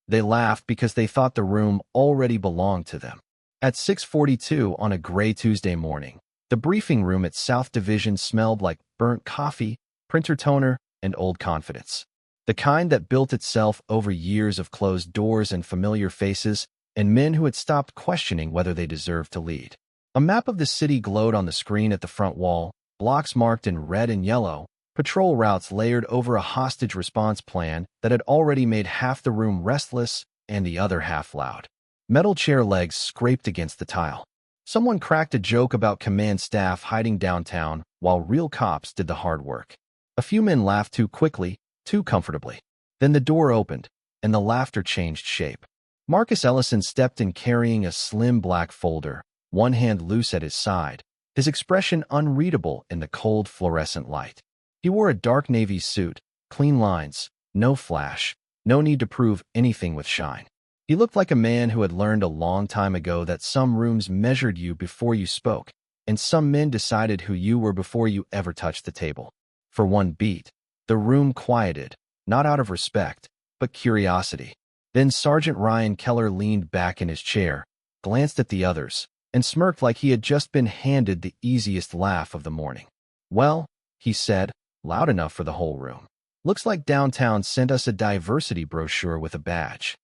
They laughed because they thought the room already belonged to them. At 6:42 on a gray Tuesday morning, the briefing room at South Division smelled like burnt coffee, printer toner, and old confidence. The kind that built itself over years of closed doors and familiar faces, and men who had stopped questioning whether they deserved to lead. A map of the city glowed on the screen at the front wall, blocks marked in red and yellow, patrol routes layered over a hostage response plan that had already made half the room restless and the other half loud. Metal chair legs scraped against the tile. Someone cracked a joke about command staff hiding downtown while real cops did the hard work. A few men laughed too quickly, too comfortably. Then the door opened, and the laughter changed shape. Marcus Ellison stepped in carrying a slim black folder, one hand loose at his side, his expression unreadable in the cold fluorescent light. He wore a dark navy suit, clean lines, no flash, no need to prove anything with shine. He looked like a man who had learned a long time ago that some rooms measured you before you spoke, and some men decided who you were before you ever touched the table. For one beat, the room quieted, not out of respect, but curiosity. Then Sergeant Ryan Keller leaned back in his chair, glanced at the others, and smirked like he had just been handed the easiest laugh of the morning. "Well," he said, loud enough for the whole room. "Looks like downtown sent us a diversity brochure with a badge."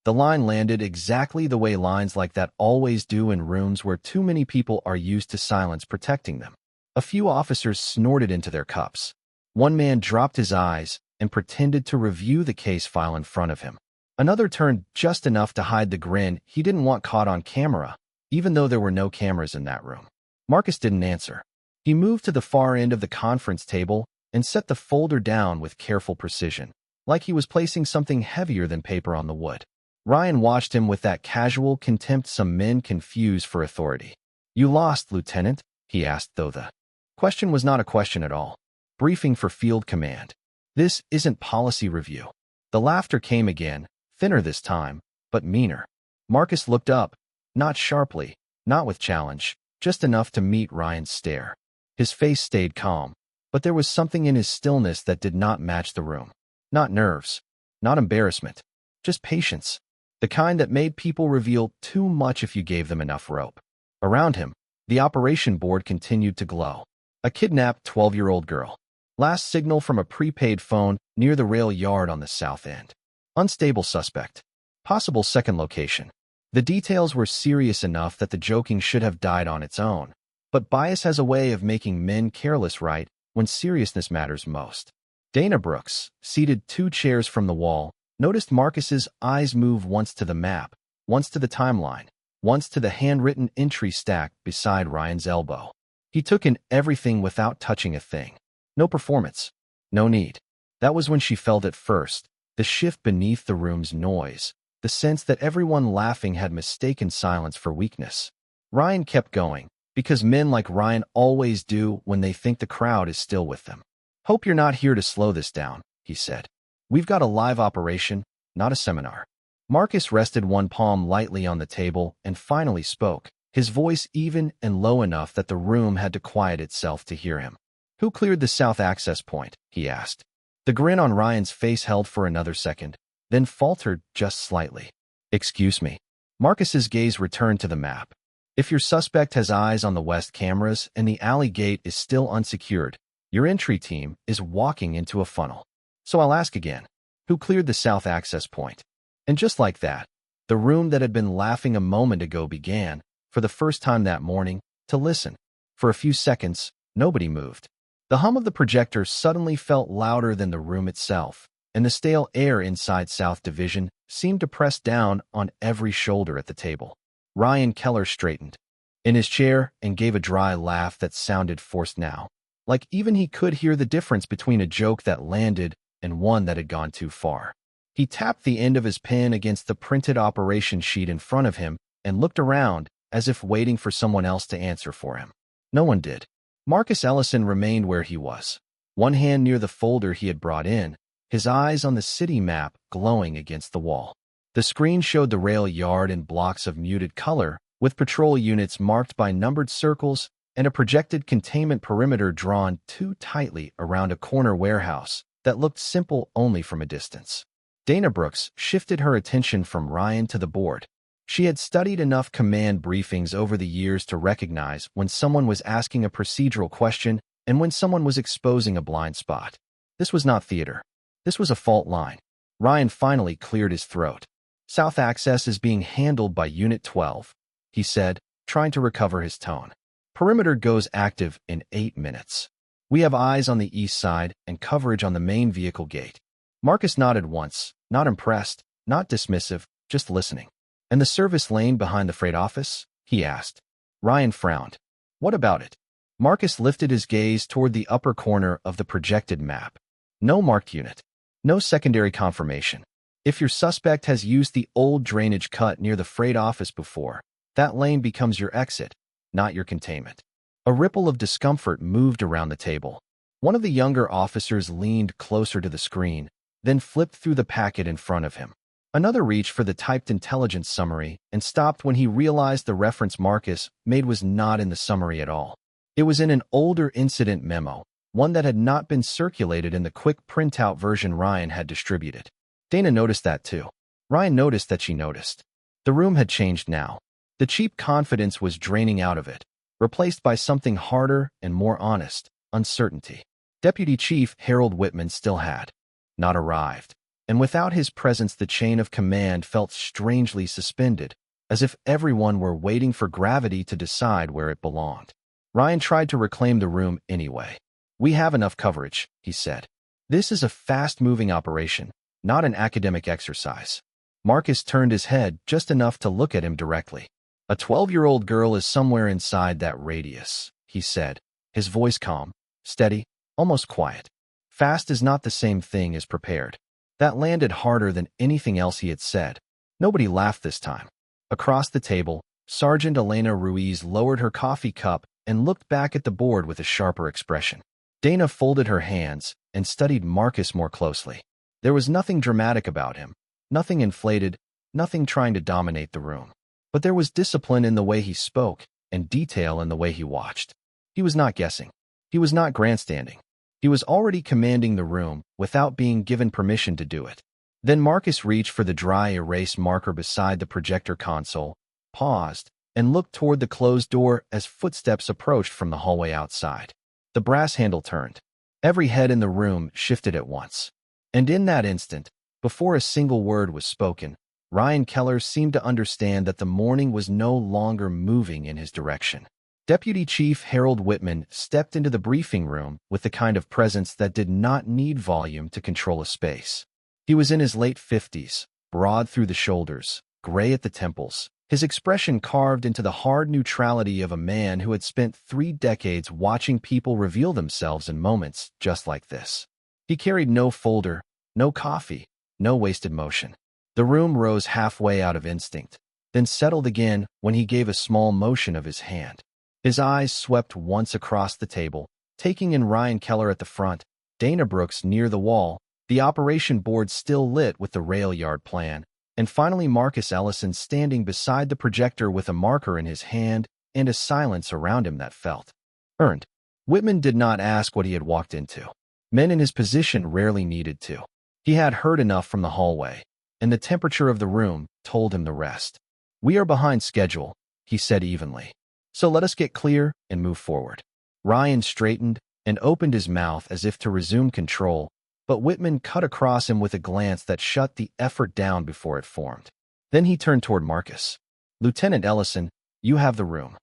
The line landed exactly the way lines like that always do in rooms where too many people are used to silence protecting them. A few officers snorted into their cups. One man dropped his eyes and pretended to review the case file in front of him. Another turned just enough to hide the grin he didn't want caught on camera, even though there were no cameras in that room. Marcus didn't answer. He moved to the far end of the conference table and set the folder down with careful precision, like he was placing something heavier than paper on the wood. Ryan watched him with that casual contempt some men confuse for authority. "You lost, Lieutenant," he asked, though the question was not a question at all. "Briefing for field command. This isn't policy review." The laughter came again, thinner this time, but meaner. Marcus looked up, not sharply, not with challenge, just enough to meet Ryan's stare. His face stayed calm, but there was something in his stillness that did not match the room. Not nerves, not embarrassment, just patience. The kind that made people reveal too much if you gave them enough rope. Around him, the operation board continued to glow. A kidnapped 12-year-old girl. Last signal from a prepaid phone near the rail yard on the south end. Unstable suspect. Possible second location. The details were serious enough that the joking should have died on its own. But bias has a way of making men careless right when seriousness matters most. Dana Brooks, seated 2 chairs from the wall, noticed Marcus's eyes move once to the map, once to the timeline, once to the handwritten entry stack beside Ryan's elbow. He took in everything without touching a thing. No performance. No need. That was when she felt it first, the shift beneath the room's noise, the sense that everyone laughing had mistaken silence for weakness. Ryan kept going, because men like Ryan always do when they think the crowd is still with them. "Hope you're not here to slow this down," he said. "We've got a live operation, not a seminar." Marcus rested one palm lightly on the table and finally spoke, his voice even and low enough that the room had to quiet itself to hear him. "Who cleared the south access point?" he asked. The grin on Ryan's face held for another second, then faltered just slightly. "Excuse me." Marcus's gaze returned to the map. "If your suspect has eyes on the west cameras and the alley gate is still unsecured, your entry team is walking into a funnel. So I'll ask again, who cleared the south access point?" And just like that, the room that had been laughing a moment ago began, for the first time that morning, to listen. For a few seconds, nobody moved. The hum of the projector suddenly felt louder than the room itself, and the stale air inside South Division seemed to press down on every shoulder at the table. Ryan Keller straightened in his chair and gave a dry laugh that sounded forced now, like even he could hear the difference between a joke that landed and one that had gone too far. He tapped the end of his pen against the printed operation sheet in front of him and looked around as if waiting for someone else to answer for him. No one did. Marcus Ellison remained where he was, one hand near the folder he had brought in, his eyes on the city map glowing against the wall. The screen showed the rail yard in blocks of muted color, with patrol units marked by numbered circles and a projected containment perimeter drawn too tightly around a corner warehouse that looked simple only from a distance. Dana Brooks shifted her attention from Ryan to the board. She had studied enough command briefings over the years to recognize when someone was asking a procedural question and when someone was exposing a blind spot. This was not theater. This was a fault line. Ryan finally cleared his throat. South access is being handled by Unit 12, he said, trying to recover his tone. Perimeter goes active in 8 minutes. We have eyes on the east side and coverage on the main vehicle gate. Marcus nodded once, not impressed, not dismissive, just listening. And the service lane behind the freight office? He asked. Ryan frowned. What about it? Marcus lifted his gaze toward the upper corner of the projected map. No marked unit. No secondary confirmation. If your suspect has used the old drainage cut near the freight office before, that lane becomes your exit, not your containment. A ripple of discomfort moved around the table. One of the younger officers leaned closer to the screen, then flipped through the packet in front of him. Another reached for the typed intelligence summary and stopped when he realized the reference Marcus made was not in the summary at all. It was in an older incident memo, one that had not been circulated in the quick printout version Ryan had distributed. Dana noticed that too. Ryan noticed that she noticed. The room had changed now. The cheap confidence was draining out of it, replaced by something harder and more honest, uncertainty. Deputy Chief Harold Whitman still had not arrived. And without his presence the chain of command felt strangely suspended, as if everyone were waiting for gravity to decide where it belonged. Ryan tried to reclaim the room anyway. We have enough coverage, he said. This is a fast-moving operation, not an academic exercise. Marcus turned his head just enough to look at him directly. A 12-year-old girl is somewhere inside that radius, he said, his voice calm, steady, almost quiet. Fast is not the same thing as prepared. That landed harder than anything else he had said. Nobody laughed this time. Across the table, Sergeant Elena Ruiz lowered her coffee cup and looked back at the board with a sharper expression. Dana folded her hands and studied Marcus more closely. There was nothing dramatic about him, nothing inflated, nothing trying to dominate the room. But there was discipline in the way he spoke and detail in the way he watched. He was not guessing. He was not grandstanding. He was already commanding the room without being given permission to do it. Then Marcus reached for the dry erase marker beside the projector console, paused, and looked toward the closed door as footsteps approached from the hallway outside. The brass handle turned. Every head in the room shifted at once. And in that instant, before a single word was spoken, Ryan Keller seemed to understand that the morning was no longer moving in his direction. Deputy Chief Harold Whitman stepped into the briefing room with the kind of presence that did not need volume to control a space. He was in his late 50s, broad through the shoulders, gray at the temples, his expression carved into the hard neutrality of a man who had spent 3 decades watching people reveal themselves in moments just like this. He carried no folder, no coffee, no wasted motion. The room rose halfway out of instinct, then settled again when he gave a small motion of his hand. His eyes swept once across the table, taking in Ryan Keller at the front, Dana Brooks near the wall, the operation board still lit with the rail yard plan, and finally Marcus Ellison standing beside the projector with a marker in his hand and a silence around him that felt earned. Whitman did not ask what he had walked into. Men in his position rarely needed to. He had heard enough from the hallway, and the temperature of the room told him the rest. We are behind schedule, he said evenly. So let us get clear and move forward. Ryan straightened and opened his mouth as if to resume control, but Whitman cut across him with a glance that shut the effort down before it formed. Then he turned toward Marcus. Lieutenant Ellison, you have the room.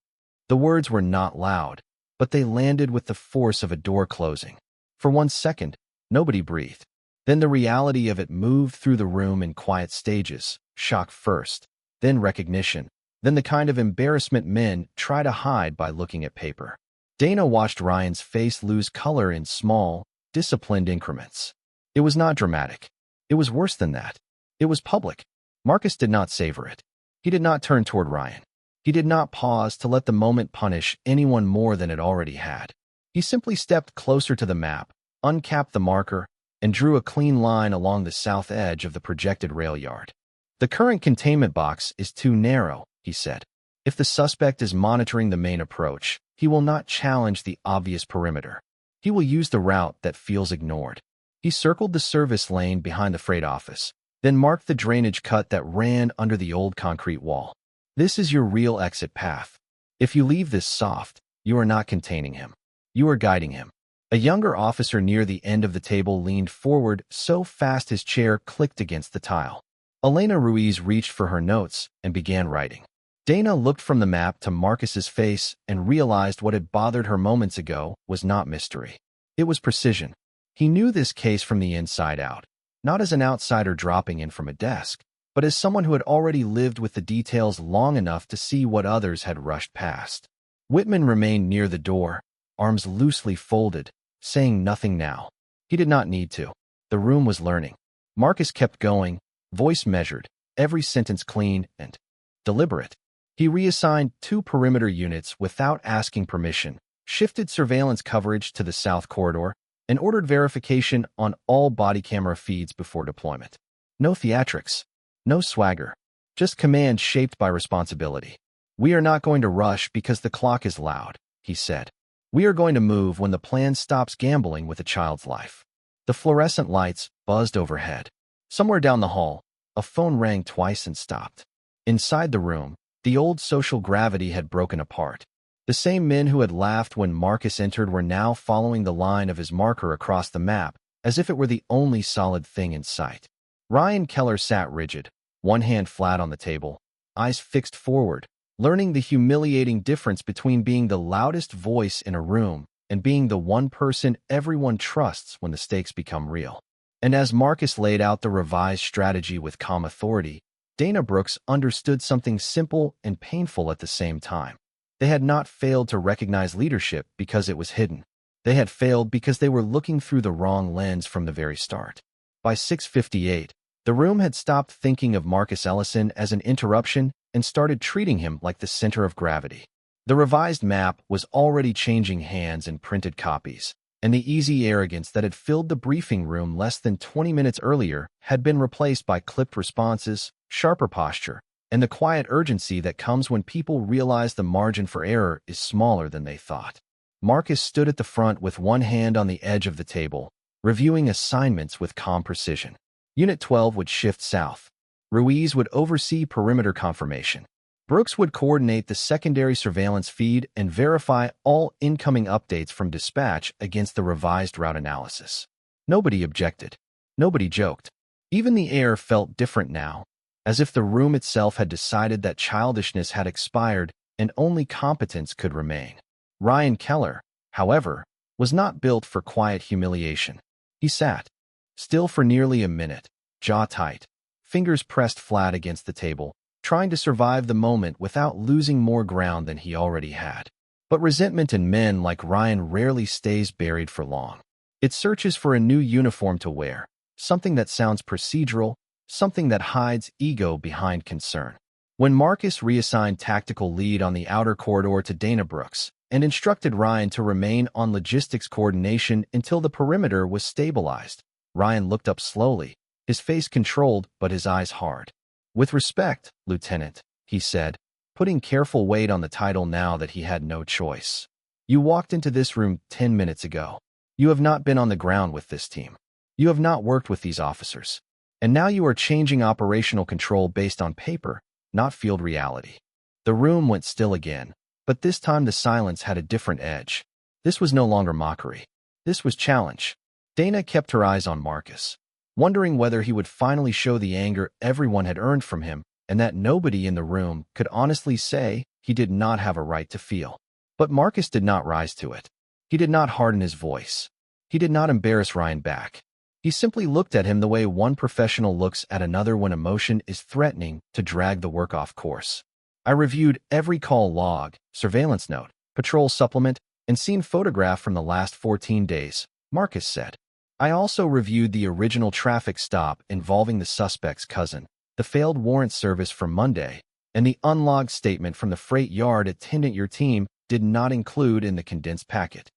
The words were not loud, but they landed with the force of a door closing. For 1 second, nobody breathed. Then the reality of it moved through the room in quiet stages, shock first, then recognition, then the kind of embarrassment men try to hide by looking at paper. Dana watched Ryan's face lose color in small, disciplined increments. It was not dramatic. It was worse than that. It was public. Marcus did not savor it. He did not turn toward Ryan. He did not pause to let the moment punish anyone more than it already had. He simply stepped closer to the map, uncapped the marker, and drew a clean line along the south edge of the projected rail yard. The current containment box is too narrow, he said. If the suspect is monitoring the main approach, he will not challenge the obvious perimeter. He will use the route that feels ignored. He circled the service lane behind the freight office, Then mark the drainage cut that ran under the old concrete wall. This is your real exit path. If you leave this soft, you are not containing him. You are guiding him. A younger officer near the end of the table leaned forward so fast his chair clicked against the tile. Elena Ruiz reached for her notes and began writing. Dana looked from the map to Marcus's face and realized what had bothered her moments ago was not mystery. It was precision. He knew this case from the inside out, not as an outsider dropping in from a desk, but as someone who had already lived with the details long enough to see what others had rushed past. Whitman remained near the door, arms loosely folded, saying nothing now. He did not need to. The room was learning. Marcus kept going, voice measured, every sentence clean and deliberate. He reassigned 2 perimeter units without asking permission, shifted surveillance coverage to the south corridor, and ordered verification on all body camera feeds before deployment. No theatrics, no swagger, just command shaped by responsibility. We are not going to rush because the clock is loud, he said. We are going to move when the plan stops gambling with a child's life. The fluorescent lights buzzed overhead. Somewhere down the hall, a phone rang twice and stopped. Inside the room, the old social gravity had broken apart. The same men who had laughed when Marcus entered were now following the line of his marker across the map, as if it were the only solid thing in sight. Ryan Keller sat rigid, one hand flat on the table, eyes fixed forward, learning the humiliating difference between being the loudest voice in a room and being the one person everyone trusts when the stakes become real. And as Marcus laid out the revised strategy with calm authority, Dana Brooks understood something simple and painful at the same time. They had not failed to recognize leadership because it was hidden. They had failed because they were looking through the wrong lens from the very start. By 6:58, the room had stopped thinking of Marcus Ellison as an interruption and started treating him like the center of gravity. The revised map was already changing hands in printed copies, and the easy arrogance that had filled the briefing room less than 20 minutes earlier had been replaced by clipped responses, sharper posture, and the quiet urgency that comes when people realize the margin for error is smaller than they thought. Marcus stood at the front with one hand on the edge of the table, reviewing assignments with calm precision. Unit 12 would shift south. Ruiz would oversee perimeter confirmation. Brooks would coordinate the secondary surveillance feed and verify all incoming updates from dispatch against the revised route analysis. Nobody objected. Nobody joked. Even the air felt different now, as if the room itself had decided that childishness had expired and only competence could remain. Ryan Keller, however, was not built for quiet humiliation. He sat, still for nearly a minute, jaw tight, fingers pressed flat against the table, trying to survive the moment without losing more ground than he already had. But resentment in men like Ryan rarely stays buried for long. It searches for a new uniform to wear, something that sounds procedural, something that hides ego behind concern. When Marcus reassigned tactical lead on the outer corridor to Dana Brooks and instructed Ryan to remain on logistics coordination until the perimeter was stabilized, Ryan looked up slowly, his face controlled but his eyes hard. "With respect, Lieutenant," he said, putting careful weight on the title now that he had no choice. "You walked into this room 10 minutes ago. You have not been on the ground with this team. You have not worked with these officers. And now you are changing operational control based on paper, not field reality." The room went still again, but this time the silence had a different edge. This was no longer mockery. This was challenge. Dana kept her eyes on Marcus, wondering whether he would finally show the anger everyone had earned from him and that nobody in the room could honestly say he did not have a right to feel. But Marcus did not rise to it. He did not harden his voice. He did not embarrass Ryan back. He simply looked at him the way one professional looks at another when emotion is threatening to drag the work off course. "I reviewed every call log, surveillance note, patrol supplement, and scene photograph from the last 14 days, Marcus said. "I also reviewed the original traffic stop involving the suspect's cousin, the failed warrant service from Monday, and the unlogged statement from the freight yard attendant your team did not include in the condensed packet."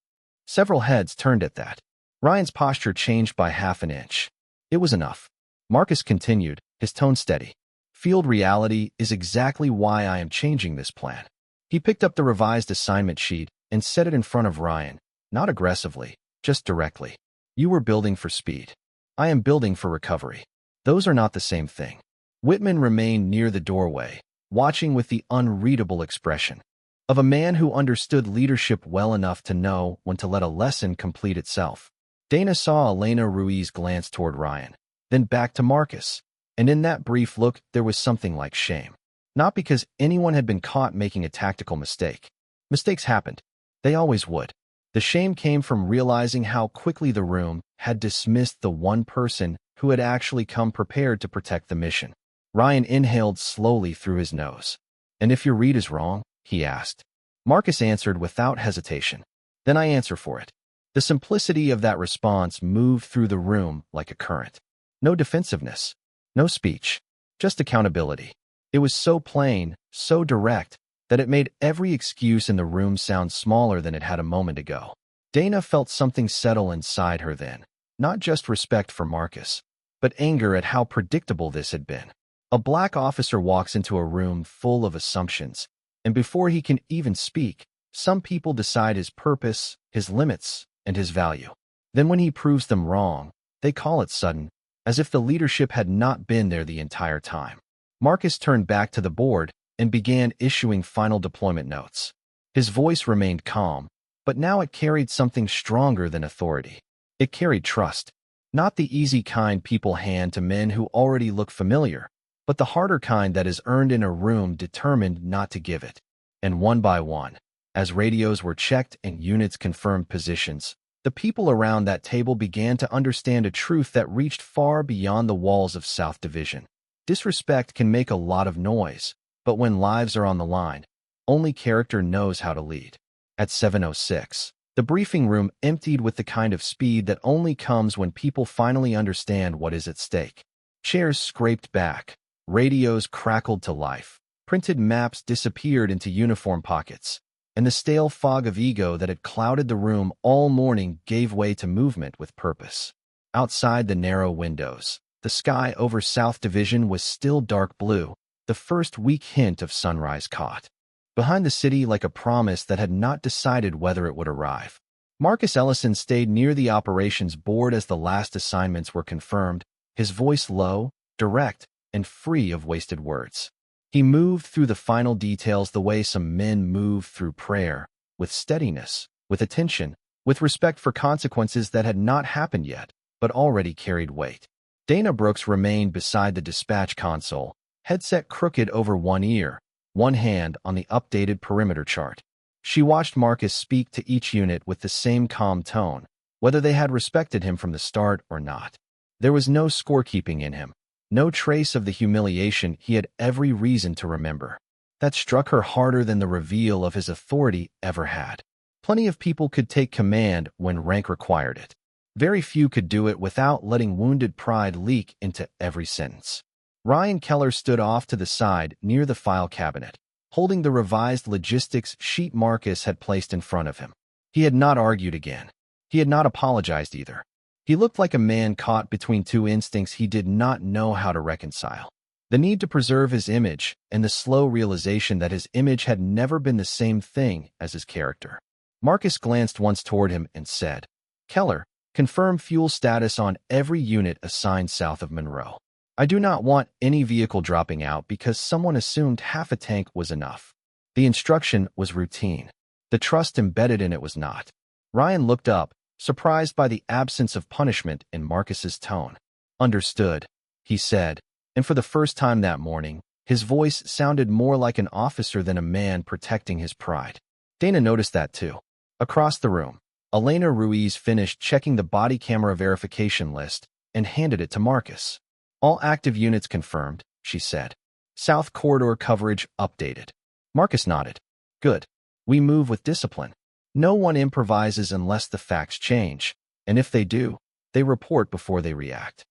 Several heads turned at that. Ryan's posture changed by half an inch. It was enough. Marcus continued, his tone steady. "Field reality is exactly why I am changing this plan." He picked up the revised assignment sheet and set it in front of Ryan, not aggressively, just directly. "You were building for speed. I am building for recovery. Those are not the same thing. Whitman remained near the doorway, watching with the unreadable expression of a man who understood leadership well enough to know when to let a lesson complete itself. Dana saw Elena Ruiz glance toward Ryan, then back to Marcus, and in that brief look there was something like shame. Not because anyone had been caught making a tactical mistake. Mistakes happened. They always would. The shame came from realizing how quickly the room had dismissed the one person who had actually come prepared to protect the mission. Ryan inhaled slowly through his nose. "And if your read is wrong?" he asked. Marcus answered without hesitation. "Then I answer for it." The simplicity of that response moved through the room like a current. No defensiveness, no speech, just accountability. It was so plain, so direct, that it made every excuse in the room sound smaller than it had a moment ago. Dana felt something settle inside her then, not just respect for Marcus, but anger at how predictable this had been. A black officer walks into a room full of assumptions, and before he can even speak, some people decide his purpose, his limits, and his value. Then when he proves them wrong, they call it sudden, as if the leadership had not been there the entire time. Marcus turned back to the board and began issuing final deployment notes. His voice remained calm, but now it carried something stronger than authority. It carried trust. Not the easy kind people hand to men who already look familiar, but the harder kind that is earned in a room determined not to give it. And one by one, as radios were checked and units confirmed positions, the people around that table began to understand a truth that reached far beyond the walls of South Division. Disrespect can make a lot of noise, but when lives are on the line, only character knows how to lead. At 7:06, the briefing room emptied with the kind of speed that only comes when people finally understand what is at stake. Chairs scraped back, radios crackled to life, printed maps disappeared into uniform pockets, and the stale fog of ego that had clouded the room all morning gave way to movement with purpose. Outside the narrow windows, the sky over South Division was still dark blue, the first weak hint of sunrise caught. Behind the city like a promise that had not decided whether it would arrive. Marcus Ellison stayed near the operations board as the last assignments were confirmed, his voice low, direct, and free of wasted words. He moved through the final details the way some men move through prayer, with steadiness, with attention, with respect for consequences that had not happened yet, but already carried weight. Dana Brooks remained beside the dispatch console, headset crooked over one ear, one hand on the updated perimeter chart. She watched Marcus speak to each unit with the same calm tone, whether they had respected him from the start or not. There was no scorekeeping in him, no trace of the humiliation he had every reason to remember. That struck her harder than the reveal of his authority ever had. Plenty of people could take command when rank required it. Very few could do it without letting wounded pride leak into every sentence. Ryan Keller stood off to the side near the file cabinet, holding the revised logistics sheet Marcus had placed in front of him. He had not argued again. He had not apologized either. He looked like a man caught between two instincts he did not know how to reconcile. The need to preserve his image and the slow realization that his image had never been the same thing as his character. Marcus glanced once toward him and said, "Keller, confirm fuel status on every unit assigned south of Monroe. I do not want any vehicle dropping out because someone assumed half a tank was enough." The instruction was routine. The trust embedded in it was not. Ryan looked up, surprised by the absence of punishment in Marcus's tone. "Understood," he said, and for the first time that morning, his voice sounded more like an officer than a man protecting his pride. Dana noticed that too. Across the room, Elena Ruiz finished checking the body camera verification list and handed it to Marcus. "All active units confirmed," she said. "South corridor coverage updated." Marcus nodded. "Good. We move with discipline. No one improvises unless the facts change, and if they do, they report before they react."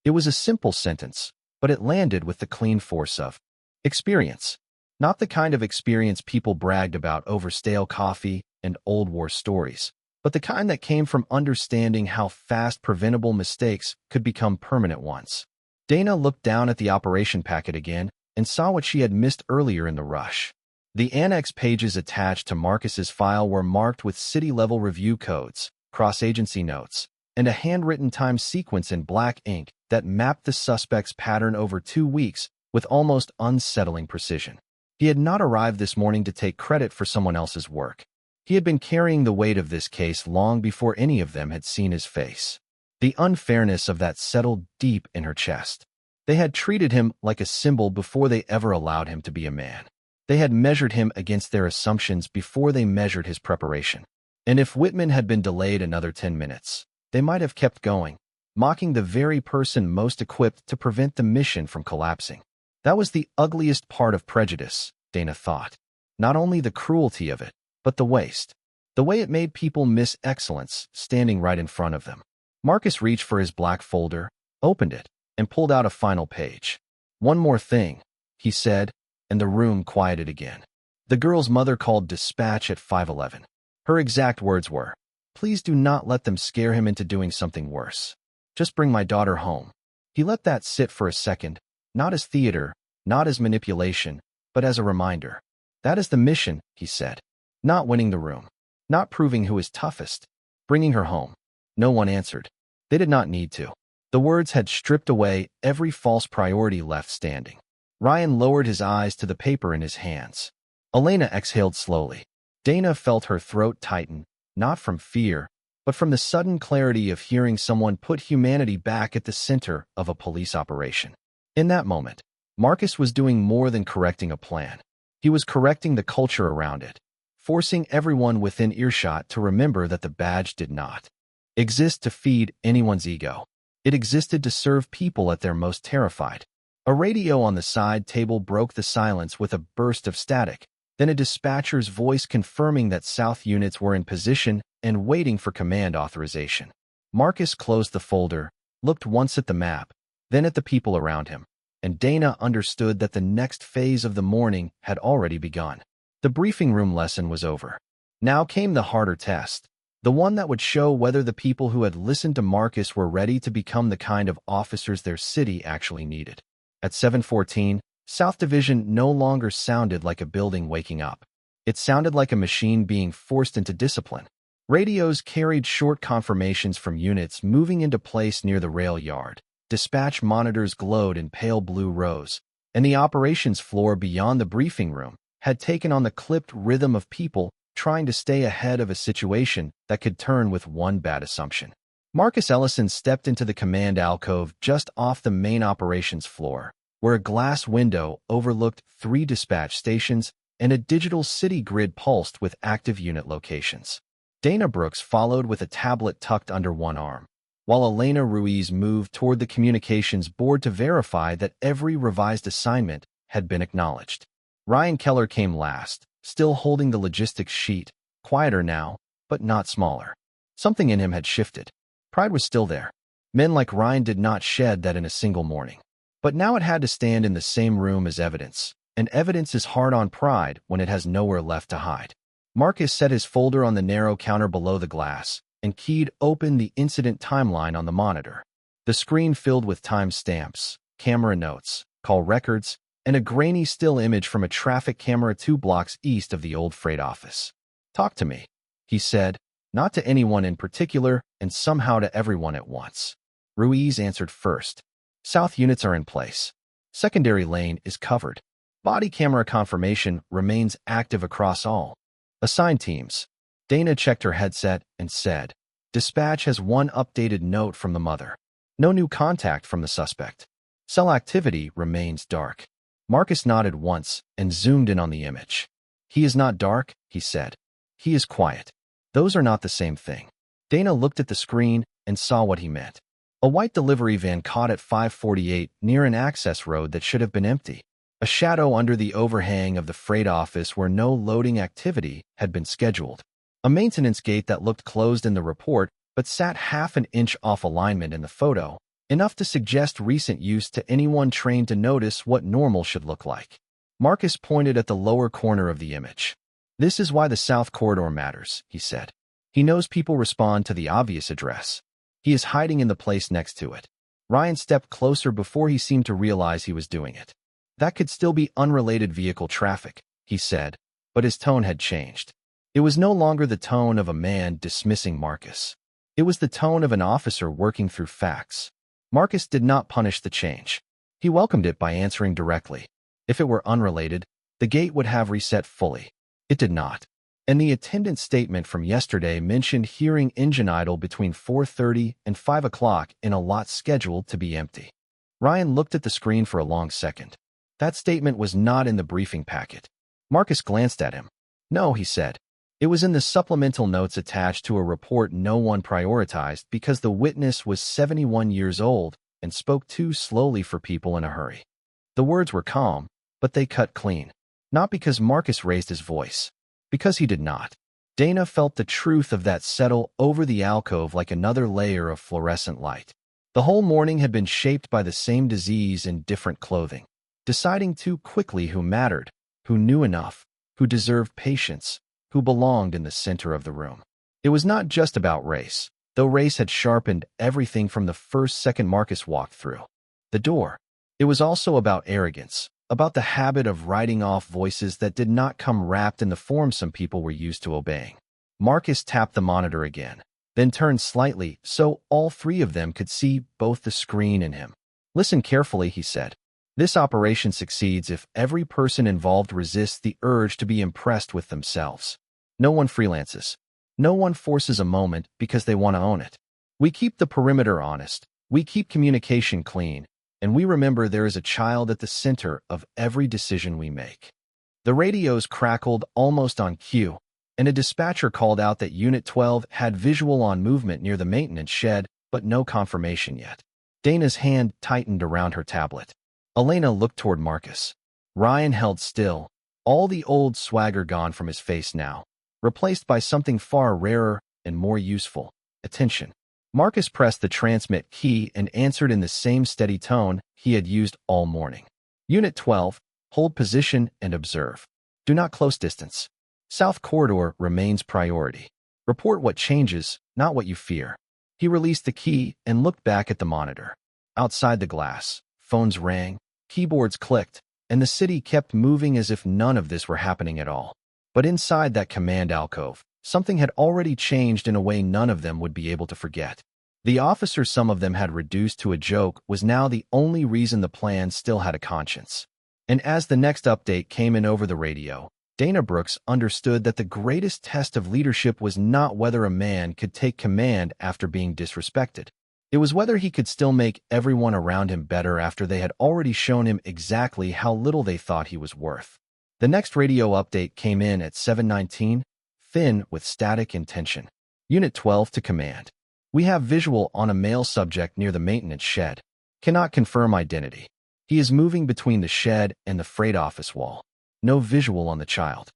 It was a simple sentence, but it landed with the clean force of experience. Not the kind of experience people bragged about over stale coffee and old war stories, but the kind that came from understanding how fast preventable mistakes could become permanent ones. Dana looked down at the operation packet again and saw what she had missed earlier in the rush. The annex pages attached to Marcus's file were marked with city-level review codes, cross-agency notes, and a handwritten time sequence in black ink that mapped the suspect's pattern over 2 weeks with almost unsettling precision. He had not arrived this morning to take credit for someone else's work. He had been carrying the weight of this case long before any of them had seen his face. The unfairness of that settled deep in her chest. They had treated him like a symbol before they ever allowed him to be a man. They had measured him against their assumptions before they measured his preparation. And if Whitman had been delayed another 10 minutes, they might have kept going, mocking the very person most equipped to prevent the mission from collapsing. That was the ugliest part of prejudice, Dana thought. Not only the cruelty of it, but the waste. The way it made people miss excellence standing right in front of them. Marcus reached for his black folder, opened it, and pulled out a final page. "One more thing," he said, and the room quieted again. The girl's mother called dispatch at 5:11. Her exact words were, "Please do not let them scare him into doing something worse. Just bring my daughter home." He let that sit for a second, not as theater, not as manipulation, but as a reminder. That is the mission, he said. Not winning the room. Not proving who is toughest. Bringing her home. No one answered. They did not need to. The words had stripped away every false priority left standing. Ryan lowered his eyes to the paper in his hands. Elena exhaled slowly. Dana felt her throat tighten, not from fear, but from the sudden clarity of hearing someone put humanity back at the center of a police operation. In that moment, Marcus was doing more than correcting a plan. He was correcting the culture around it, forcing everyone within earshot to remember that the badge did not exist to feed anyone's ego. It existed to serve people at their most terrified. A radio on the side table broke the silence with a burst of static, then a dispatcher's voice confirming that South units were in position and waiting for command authorization. Marcus closed the folder, looked once at the map, then at the people around him, and Dana understood that the next phase of the morning had already begun. The briefing room lesson was over. Now came the harder test, the one that would show whether the people who had listened to Marcus were ready to become the kind of officers their city actually needed. At 7:14, South Division no longer sounded like a building waking up. It sounded like a machine being forced into discipline. Radios carried short confirmations from units moving into place near the rail yard. Dispatch monitors glowed in pale blue rows, and the operations floor beyond the briefing room had taken on the clipped rhythm of people trying to stay ahead of a situation that could turn with one bad assumption. Marcus Ellison stepped into the command alcove just off the main operations floor, where a glass window overlooked 3 dispatch stations and a digital city grid pulsed with active unit locations. Dana Brooks followed with a tablet tucked under one arm, while Elena Ruiz moved toward the communications board to verify that every revised assignment had been acknowledged. Ryan Keller came last, still holding the logistics sheet, quieter now, but not smaller. Something in him had shifted. Pride was still there. Men like Ryan did not shed that in a single morning. But now it had to stand in the same room as evidence, and evidence is hard on pride when it has nowhere left to hide. Marcus set his folder on the narrow counter below the glass and keyed open the incident timeline on the monitor. The screen filled with time stamps, camera notes, call records, and a grainy still image from a traffic camera 2 blocks east of the old freight office. "Talk to me," he said, not to anyone in particular and somehow to everyone at once. Ruiz answered first. "South units are in place. Secondary lane is covered. Body camera confirmation remains active across all assigned teams." Dana checked her headset and said, "Dispatch has one updated note from the mother. No new contact from the suspect. Cell activity remains dark." Marcus nodded once and zoomed in on the image. "He is not dark," he said. "He is quiet. Those are not the same thing." Dana looked at the screen and saw what he meant. A white delivery van caught at 5:48 near an access road that should have been empty. A shadow under the overhang of the freight office where no loading activity had been scheduled. A maintenance gate that looked closed in the report but sat half an inch off alignment in the photo, enough to suggest recent use to anyone trained to notice what normal should look like. Marcus pointed at the lower corner of the image. "This is why the South Corridor matters," he said. "He knows people respond to the obvious address. He is hiding in the place next to it." Ryan stepped closer before he seemed to realize he was doing it. "That could still be unrelated vehicle traffic," he said, but his tone had changed. It was no longer the tone of a man dismissing Marcus. It was the tone of an officer working through facts. Marcus did not punish the change. He welcomed it by answering directly. If it were unrelated, the gate would have reset fully. It did not. And the attendance statement from yesterday mentioned hearing engine idle between 4:30 and 5 o'clock in a lot scheduled to be empty. Ryan looked at the screen for a long second. That statement was not in the briefing packet. Marcus glanced at him. No, he said. It was in the supplemental notes attached to a report no one prioritized because the witness was 71 years old and spoke too slowly for people in a hurry. The words were calm, but they cut clean. Not because Marcus raised his voice. Because he did not. Dana felt the truth of that settle over the alcove like another layer of fluorescent light. The whole morning had been shaped by the same disease in different clothing. Deciding too quickly who mattered, who knew enough, who deserved patience, who belonged in the center of the room. It was not just about race, though race had sharpened everything from the first second Marcus walked through the door. It was also about arrogance, about the habit of writing off voices that did not come wrapped in the form some people were used to obeying. Marcus tapped the monitor again, then turned slightly so all three of them could see both the screen and him. Listen carefully, he said. This operation succeeds if every person involved resists the urge to be impressed with themselves. No one freelances. No one forces a moment because they want to own it. We keep the perimeter honest. We keep communication clean. And we remember there is a child at the center of every decision we make. The radios crackled almost on cue, and a dispatcher called out that Unit 12 had visual on movement near the maintenance shed, but no confirmation yet. Dana's hand tightened around her tablet. Elena looked toward Marcus. Ryan held still, all the old swagger gone from his face now, replaced by something far rarer and more useful, attention. Marcus pressed the transmit key and answered in the same steady tone he had used all morning. Unit 12, hold position and observe. Do not close distance. South corridor remains priority. Report what changes, not what you fear. He released the key and looked back at the monitor. Outside the glass, phones rang, keyboards clicked, and the city kept moving as if none of this were happening at all. But inside that command alcove, something had already changed in a way none of them would be able to forget. The officer some of them had reduced to a joke was now the only reason the plan still had a conscience. And as the next update came in over the radio, Dana Brooks understood that the greatest test of leadership was not whether a man could take command after being disrespected. It was whether he could still make everyone around him better after they had already shown him exactly how little they thought he was worth. The next radio update came in at 7:19, thin with static and tension. Unit 12 to command. We have visual on a male subject near the maintenance shed. Cannot confirm identity. He is moving between the shed and the freight office wall. No visual on the child.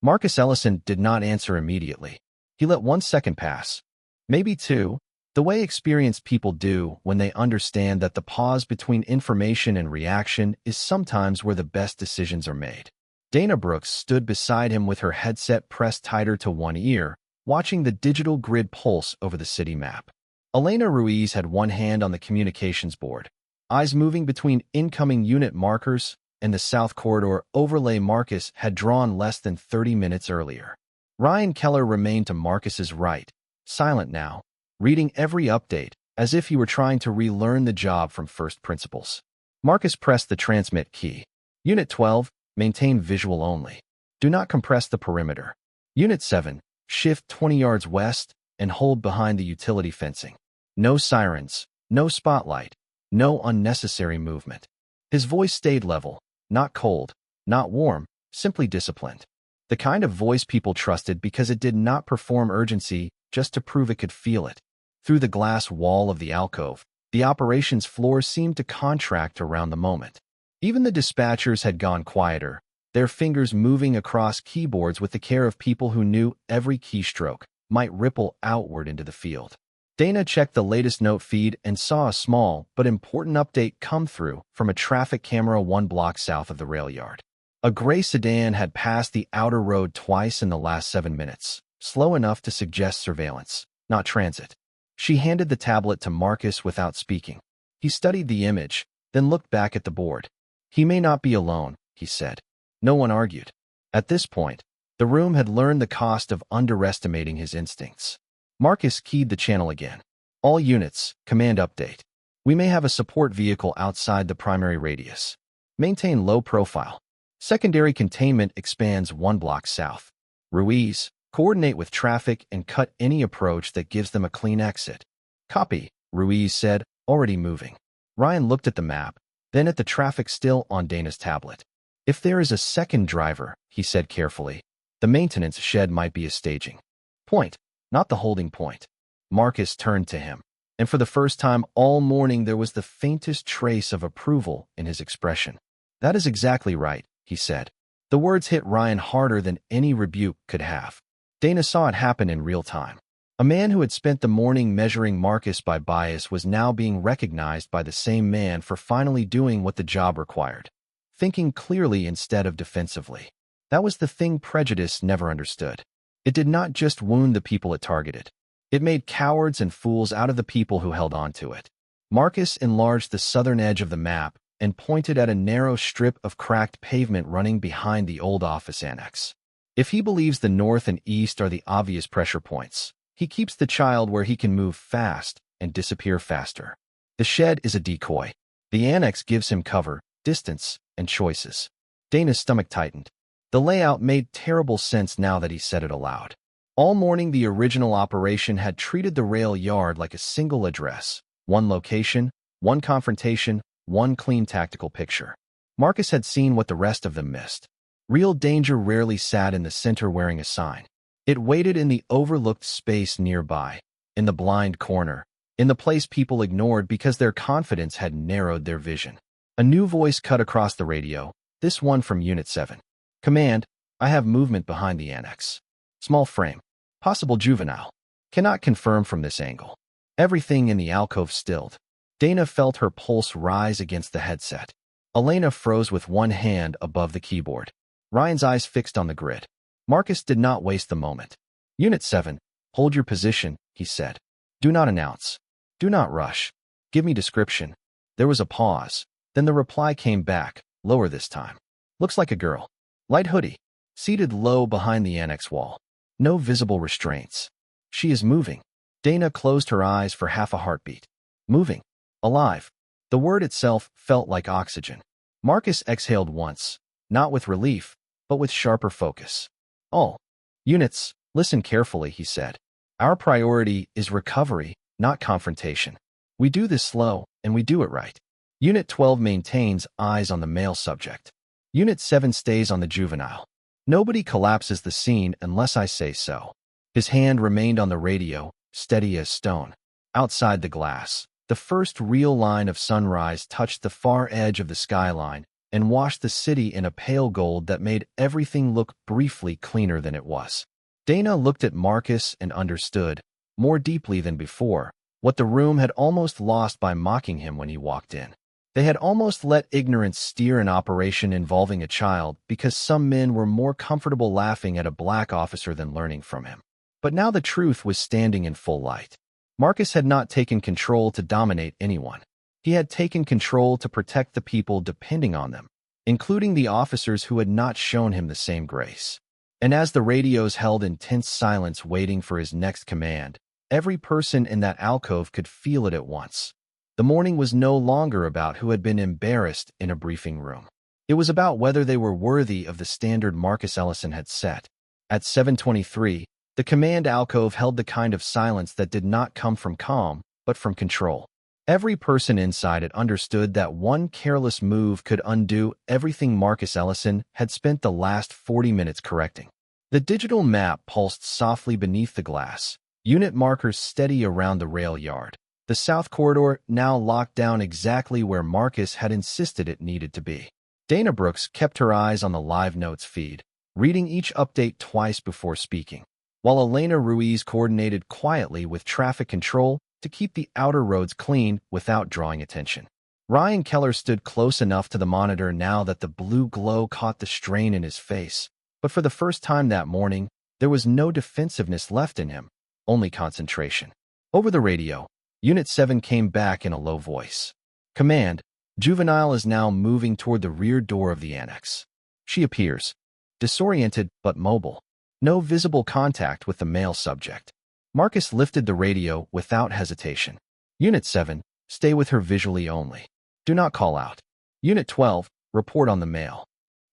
Marcus Ellison did not answer immediately. He let 1 second pass. Maybe 2. The way experienced people do when they understand that the pause between information and reaction is sometimes where the best decisions are made. Dana Brooks stood beside him with her headset pressed tighter to one ear, watching the digital grid pulse over the city map. Elena Ruiz had one hand on the communications board, eyes moving between incoming unit markers and the South Corridor overlay Marcus had drawn less than 30 minutes earlier. Ryan Keller remained to Marcus's right, silent now, reading every update as if he were trying to relearn the job from first principles. Marcus pressed the transmit key. Unit 12, maintain visual only. Do not compress the perimeter. Unit 7, shift 20 yards west and hold behind the utility fencing. No sirens, no spotlight, no unnecessary movement. His voice stayed level, not cold, not warm, simply disciplined. The kind of voice people trusted because it did not perform urgency just to prove it could feel it. Through the glass wall of the alcove, the operations floor seemed to contract around the moment. Even the dispatchers had gone quieter, their fingers moving across keyboards with the care of people who knew every keystroke might ripple outward into the field. Dana checked the latest note feed and saw a small but important update come through from a traffic camera 1 block south of the rail yard. A gray sedan had passed the outer road twice in the last 7 minutes, slow enough to suggest surveillance, not transit. She handed the tablet to Marcus without speaking. He studied the image, then looked back at the board. He may not be alone, he said. No one argued. At this point, the room had learned the cost of underestimating his instincts. Marcus keyed the channel again. All units, command update. We may have a support vehicle outside the primary radius. Maintain low profile. Secondary containment expands 1 block south. Ruiz, coordinate with traffic and cut any approach that gives them a clean exit. Copy, Ruiz said, already moving. Ryan looked at the map, then at the traffic still on Dana's tablet. If there is a second driver, he said carefully, the maintenance shed might be a staging point, not the holding point. Marcus turned to him, and for the first time all morning there was the faintest trace of approval in his expression. That is exactly right, he said. The words hit Ryan harder than any rebuke could have. Dana saw it happen in real time. A man who had spent the morning measuring Marcus by bias was now being recognized by the same man for finally doing what the job required. Thinking clearly instead of defensively. That was the thing prejudice never understood. It did not just wound the people it targeted. It made cowards and fools out of the people who held on to it. Marcus enlarged the southern edge of the map and pointed at a narrow strip of cracked pavement running behind the old office annex. If he believes the north and east are the obvious pressure points, he keeps the child where he can move fast and disappear faster. The shed is a decoy. The annex gives him cover, distance, and choices. Dana's stomach tightened. The layout made terrible sense now that he said it aloud. All morning the original operation had treated the rail yard like a single address, one location, one confrontation, one clean tactical picture. Marcus had seen what the rest of them missed. Real danger rarely sat in the center wearing a sign. It waited in the overlooked space nearby, in the blind corner, in the place people ignored because their confidence had narrowed their vision. A new voice cut across the radio, this one from Unit 7. Command, I have movement behind the annex. Small frame. Possible juvenile. Cannot confirm from this angle. Everything in the alcove stilled. Dana felt her pulse rise against the headset. Elena froze with one hand above the keyboard. Ryan's eyes fixed on the grid. Marcus did not waste the moment. Unit 7, hold your position, he said. Do not announce. Do not rush. Give me description. There was a pause. Then the reply came back, lower this time. Looks like a girl. Light hoodie. Seated low behind the annex wall. No visible restraints. She is moving. Dana closed her eyes for half a heartbeat. Moving. Alive. The word itself felt like oxygen. Marcus exhaled once, not with relief, but with sharper focus. All units, listen carefully, he said. Our priority is recovery, not confrontation. We do this slow, and we do it right. Unit 12 maintains eyes on the male subject. Unit 7 stays on the juvenile. Nobody collapses the scene unless I say so. His hand remained on the radio, steady as stone. Outside the glass, the first real line of sunrise touched the far edge of the skyline and washed the city in a pale gold that made everything look briefly cleaner than it was. Dana looked at Marcus and understood, more deeply than before, what the room had almost lost by mocking him when he walked in. They had almost let ignorance steer an operation involving a child because some men were more comfortable laughing at a black officer than learning from him. But now the truth was standing in full light. Marcus had not taken control to dominate anyone. He had taken control to protect the people depending on them, including the officers who had not shown him the same grace. And as the radios held in tense silence waiting for his next command, every person in that alcove could feel it at once. The morning was no longer about who had been embarrassed in a briefing room. It was about whether they were worthy of the standard Marcus Ellison had set. At 7:23, the command alcove held the kind of silence that did not come from calm, but from control. Every person inside it understood that one careless move could undo everything Marcus Ellison had spent the last 40 minutes correcting. The digital map pulsed softly beneath the glass, unit markers steady around the rail yard. The south corridor now locked down exactly where Marcus had insisted it needed to be. Dana Brooks kept her eyes on the live notes feed, reading each update twice before speaking, while Elena Ruiz coordinated quietly with traffic control to keep the outer roads clean without drawing attention. Ryan Keller stood close enough to the monitor now that the blue glow caught the strain in his face, but for the first time that morning, there was no defensiveness left in him, only concentration. Over the radio, Unit 7 came back in a low voice. Command, Juvenile is now moving toward the rear door of the annex. She appears, disoriented but mobile. No visible contact with the male subject. Marcus lifted the radio without hesitation. Unit 7, stay with her visually only. Do not call out. Unit 12, report on the male.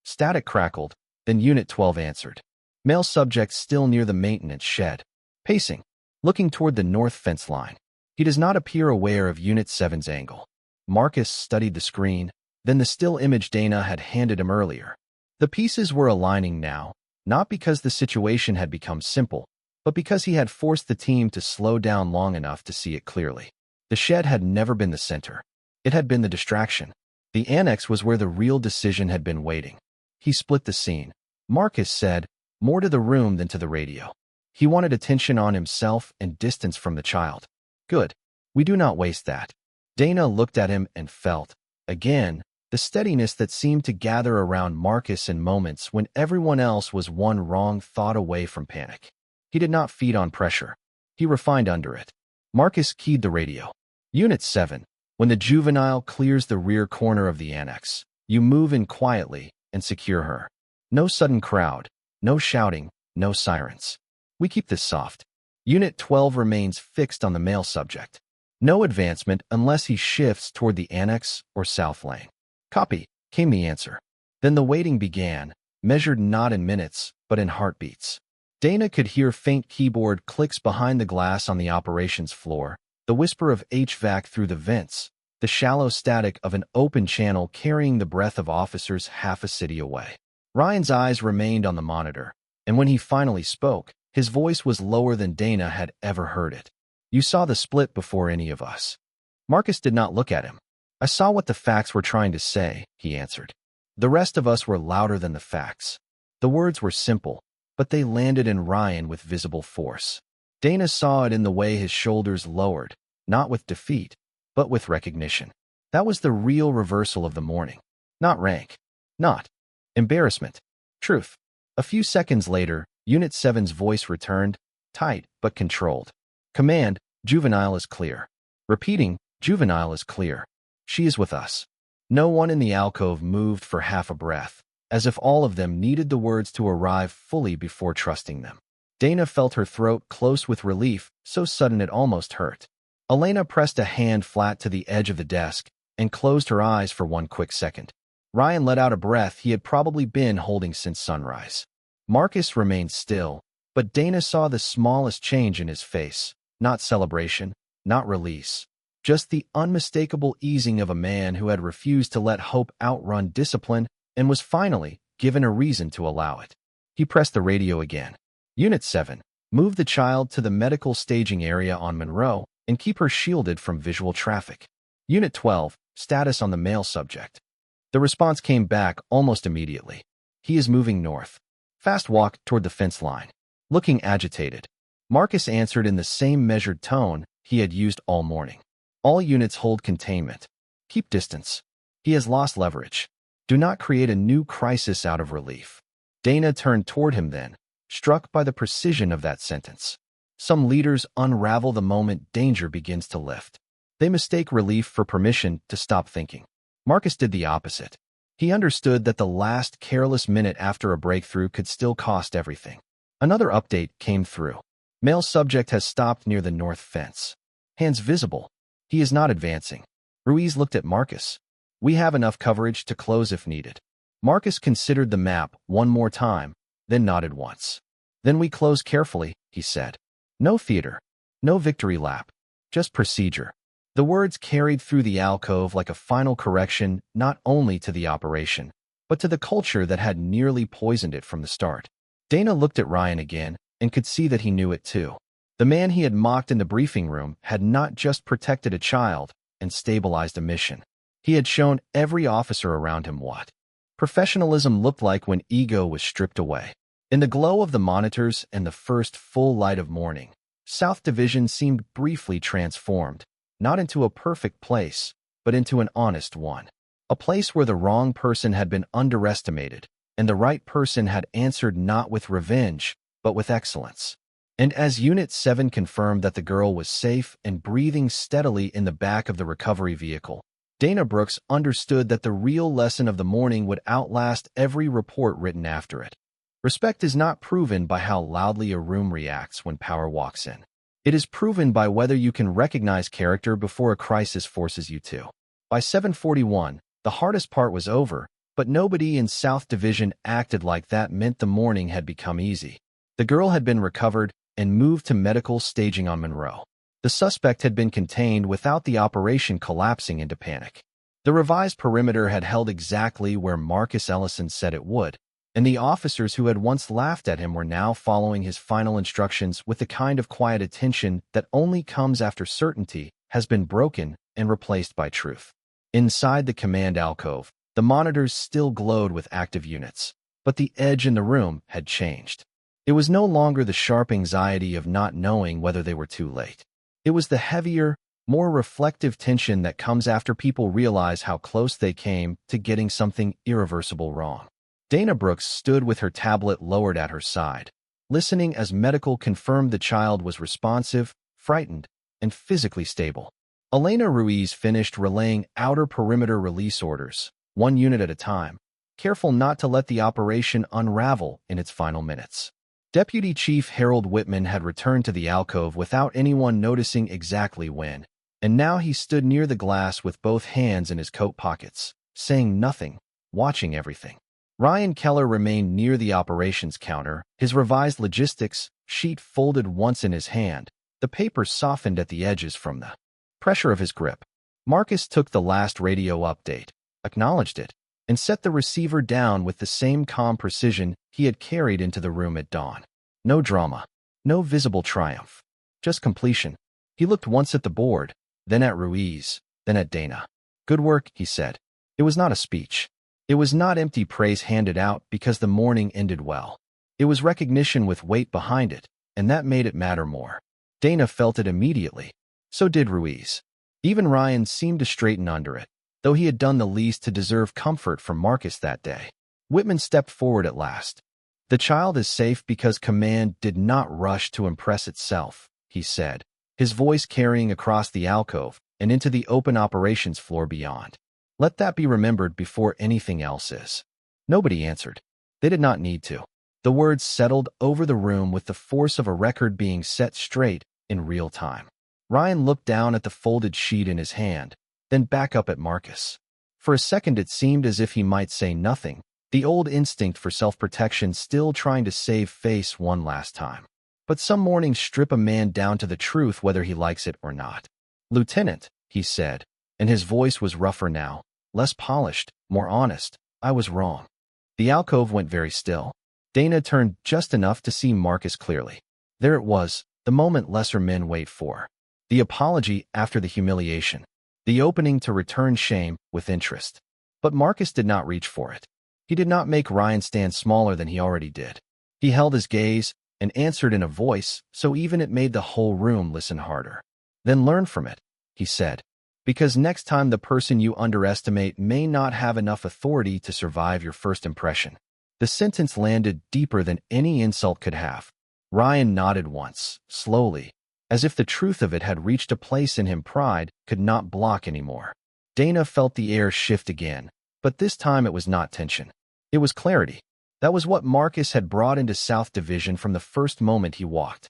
Static crackled, then Unit 12 answered. Male subject still near the maintenance shed. Pacing, looking toward the north fence line. He does not appear aware of Unit 7's angle. Marcus studied the screen, then the still image Dana had handed him earlier. The pieces were aligning now, not because the situation had become simple, but because he had forced the team to slow down long enough to see it clearly. The shed had never been the center. It had been the distraction. The annex was where the real decision had been waiting. He split the scene. Marcus said, more to the room than to the radio. He wanted attention on himself and distance from the child. Good. We do not waste that. Dana looked at him and felt, again, the steadiness that seemed to gather around Marcus in moments when everyone else was one wrong thought away from panic. He did not feed on pressure. He refined under it. Marcus keyed the radio. Unit 7, when the juvenile clears the rear corner of the annex, you move in quietly and secure her. No sudden crowd, no shouting, no sirens. We keep this soft. Unit 12 remains fixed on the male subject. No advancement unless he shifts toward the annex or south lane. Copy, came the answer. Then the waiting began, measured not in minutes, but in heartbeats. Dana could hear faint keyboard clicks behind the glass on the operations floor, the whisper of HVAC through the vents, the shallow static of an open channel carrying the breath of officers half a city away. Ryan's eyes remained on the monitor, and when he finally spoke, his voice was lower than Dana had ever heard it. You saw the split before any of us. Marcus did not look at him. I saw what the facts were trying to say, he answered. The rest of us were louder than the facts. The words were simple, but they landed in Ryan with visible force. Dana saw it in the way his shoulders lowered, not with defeat, but with recognition. That was the real reversal of the morning. Not rank. Not embarrassment. Truth. A few seconds later, Unit 7's voice returned, tight but controlled. Command, juvenile is clear. Repeating, juvenile is clear. She is with us. No one in the alcove moved for half a breath, as if all of them needed the words to arrive fully before trusting them. Dana felt her throat close with relief, so sudden it almost hurt. Elena pressed a hand flat to the edge of the desk and closed her eyes for one quick second. Ryan let out a breath he had probably been holding since sunrise. Marcus remained still, but Dana saw the smallest change in his face. Not celebration, not release. Just the unmistakable easing of a man who had refused to let hope outrun discipline and was finally given a reason to allow it. He pressed the radio again. Unit 7, move the child to the medical staging area on Monroe and keep her shielded from visual traffic. Unit 12, status on the male subject. The response came back almost immediately. He is moving north. Fast walk toward the fence line. Looking agitated. Marcus answered in the same measured tone he had used all morning. All units hold containment. Keep distance. He has lost leverage. Do not create a new crisis out of relief. Dana turned toward him then, struck by the precision of that sentence. Some leaders unravel the moment danger begins to lift. They mistake relief for permission to stop thinking. Marcus did the opposite. He understood that the last careless minute after a breakthrough could still cost everything. Another update came through. Male subject has stopped near the north fence. Hands visible. He is not advancing. Ruiz looked at Marcus. We have enough coverage to close if needed. Marcus considered the map one more time, then nodded once. Then we close carefully, he said. No theater. No victory lap. Just procedure. The words carried through the alcove like a final correction not only to the operation, but to the culture that had nearly poisoned it from the start. Dana looked at Ryan again and could see that he knew it too. The man he had mocked in the briefing room had not just protected a child and stabilized a mission. He had shown every officer around him what professionalism looked like when ego was stripped away. In the glow of the monitors and the first full light of morning, South Division seemed briefly transformed, not into a perfect place, but into an honest one. A place where the wrong person had been underestimated, and the right person had answered not with revenge, but with excellence. And as Unit 7 confirmed that the girl was safe and breathing steadily in the back of the recovery vehicle, Dana Brooks understood that the real lesson of the morning would outlast every report written after it. Respect is not proven by how loudly a room reacts when power walks in. It is proven by whether you can recognize character before a crisis forces you to. By 7:41, the hardest part was over, but nobody in South Division acted like that meant the morning had become easy. The girl had been recovered and moved to medical staging on Monroe. The suspect had been contained without the operation collapsing into panic. The revised perimeter had held exactly where Marcus Ellison said it would, and the officers who had once laughed at him were now following his final instructions with the kind of quiet attention that only comes after certainty has been broken and replaced by truth. Inside the command alcove, the monitors still glowed with active units, but the edge in the room had changed. It was no longer the sharp anxiety of not knowing whether they were too late. It was the heavier, more reflective tension that comes after people realize how close they came to getting something irreversible wrong. Dana Brooks stood with her tablet lowered at her side, listening as medical confirmed the child was responsive, frightened, and physically stable. Elena Ruiz finished relaying outer perimeter release orders, one unit at a time, careful not to let the operation unravel in its final minutes. Deputy Chief Harold Whitman had returned to the alcove without anyone noticing exactly when, and now he stood near the glass with both hands in his coat pockets, saying nothing, watching everything. Ryan Keller remained near the operations counter, his revised logistics sheet folded once in his hand, the paper softened at the edges from the pressure of his grip. Marcus took the last radio update, acknowledged it, and set the receiver down with the same calm precision he had carried into the room at dawn. No drama, no visible triumph, just completion. He looked once at the board, then at Ruiz, then at Dana. "Good work," he said. It was not a speech. It was not empty praise handed out because the morning ended well. It was recognition with weight behind it, and that made it matter more. Dana felt it immediately. So did Ruiz. Even Ryan seemed to straighten under it, though he had done the least to deserve comfort from Marcus that day. Whitman stepped forward at last. "The child is safe because command did not rush to impress itself," he said, his voice carrying across the alcove and into the open operations floor beyond. "Let that be remembered before anything else is." Nobody answered. They did not need to. The words settled over the room with the force of a record being set straight in real time. Ryan looked down at the folded sheet in his hand, then back up at Marcus. For a second it seemed as if he might say nothing, the old instinct for self-protection still trying to save face one last time. But some mornings strip a man down to the truth whether he likes it or not. "Lieutenant," he said, and his voice was rougher now, less polished, more honest, "I was wrong." The alcove went very still. Dana turned just enough to see Marcus clearly. There it was, the moment lesser men wait for. The apology after the humiliation. The opening to return shame with interest. But Marcus did not reach for it. He did not make Ryan stand smaller than he already did. He held his gaze and answered in a voice so even it made the whole room listen harder. "Then learn from it," he said, "because next time the person you underestimate may not have enough authority to survive your first impression." The sentence landed deeper than any insult could have. Ryan nodded once, slowly, as if the truth of it had reached a place in him pride could not block anymore. Dana felt the air shift again, but this time it was not tension. It was clarity. That was what Marcus had brought into South Division from the first moment he walked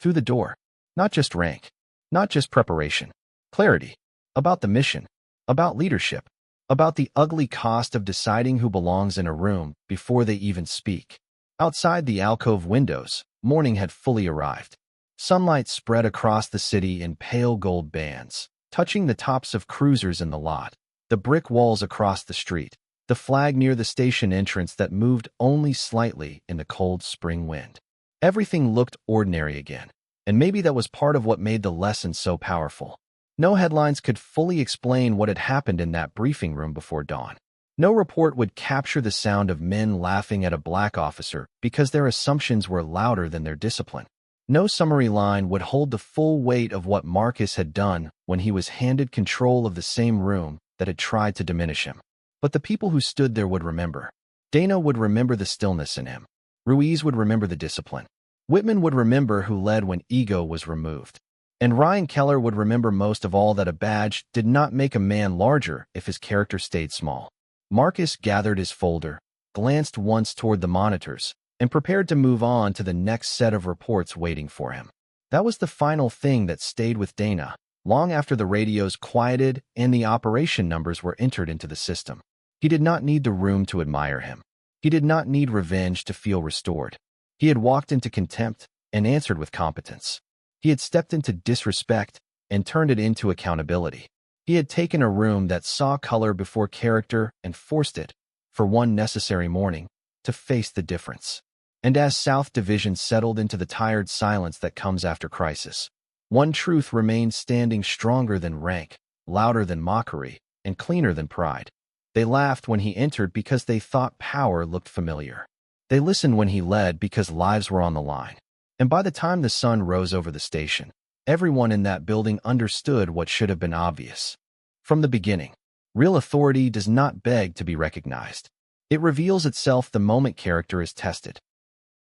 through the door. Not just rank, not just preparation. Clarity. About the mission. About leadership. About the ugly cost of deciding who belongs in a room before they even speak. Outside the alcove windows, morning had fully arrived. Sunlight spread across the city in pale gold bands, touching the tops of cruisers in the lot, the brick walls across the street, the flag near the station entrance that moved only slightly in the cold spring wind. Everything looked ordinary again, and maybe that was part of what made the lesson so powerful. No headlines could fully explain what had happened in that briefing room before dawn. No report would capture the sound of men laughing at a black officer because their assumptions were louder than their discipline. No summary line would hold the full weight of what Marcus had done when he was handed control of the same room that had tried to diminish him. But the people who stood there would remember. Dana would remember the stillness in him. Ruiz would remember the discipline. Whitman would remember who led when ego was removed. And Ryan Keller would remember most of all that a badge did not make a man larger if his character stayed small. Marcus gathered his folder, glanced once toward the monitors, and prepared to move on to the next set of reports waiting for him. That was the final thing that stayed with Dana, long after the radios quieted and the operation numbers were entered into the system. He did not need the room to admire him. He did not need revenge to feel restored. He had walked into contempt and answered with competence. He had stepped into disrespect and turned it into accountability. He had taken a room that saw color before character and forced it, for one necessary morning, to face the difference. And as South Division settled into the tired silence that comes after crisis, one truth remained standing stronger than rank, louder than mockery, and cleaner than pride. They laughed when he entered because they thought power looked familiar. They listened when he led because lives were on the line. And by the time the sun rose over the station, everyone in that building understood what should have been obvious. From the beginning, real authority does not beg to be recognized. It reveals itself the moment character is tested.